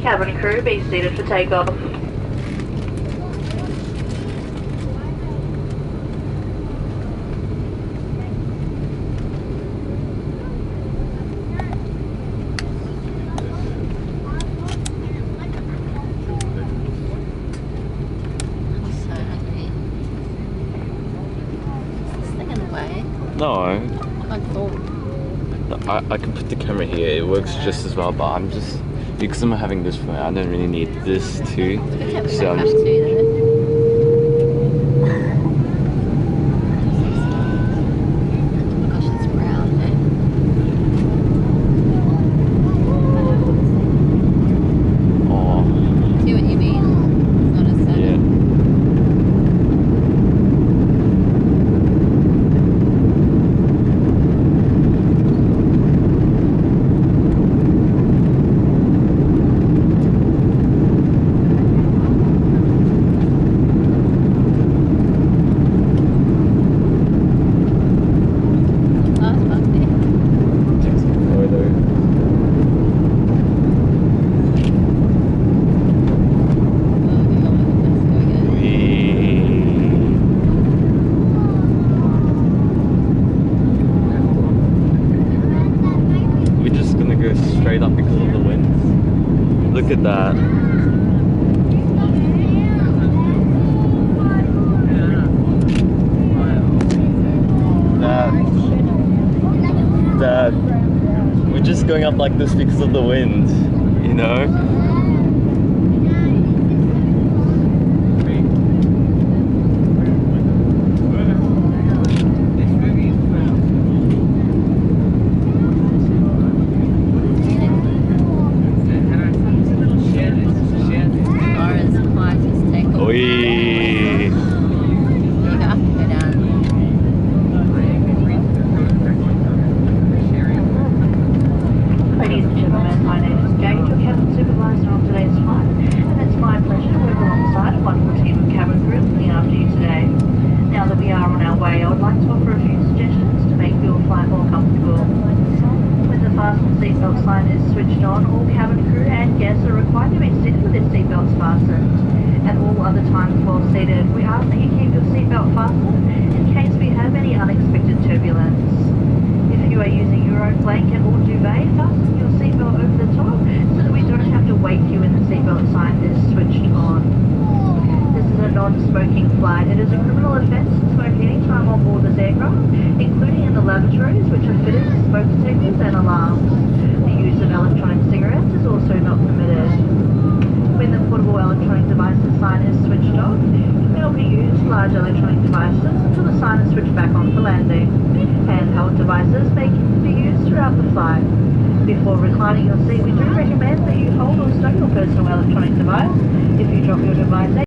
Cabin crew, be seated for takeoff. No. I can put the camera here, it works just as well, but I'm just, because I'm having this phone, I don't really need this too. So I'm just... Gosh, it's brown, eh? Oh. See what you mean? It's not as sad. Yeah. Straight up because of the winds. Look at that. That we're just going up like this because of the wind, you know? Seatbelt sign is switched on. All cabin crew and guests are required to be seated with their seatbelts fastened. At all other times while seated, we ask that you keep your seatbelt fastened in case we have any unexpected turbulence. If you are using your own blanket or duvet, fasten your seatbelt over the top so that we don't have to wake you when the seatbelt sign is switched on. This is a non-smoking flight. It is a criminal offence to smoke any time on board this aircraft, including in the lavatories, which are fitted with smoke detectors and alarms. The use of electronic cigarettes is also not permitted. When the portable electronic devices sign is switched off, you may not use large electronic devices until the sign is switched back on for landing. Handheld devices may be used throughout the flight. Before reclining your seat, we do recommend that you hold or stow your personal electronic device. If you drop your device,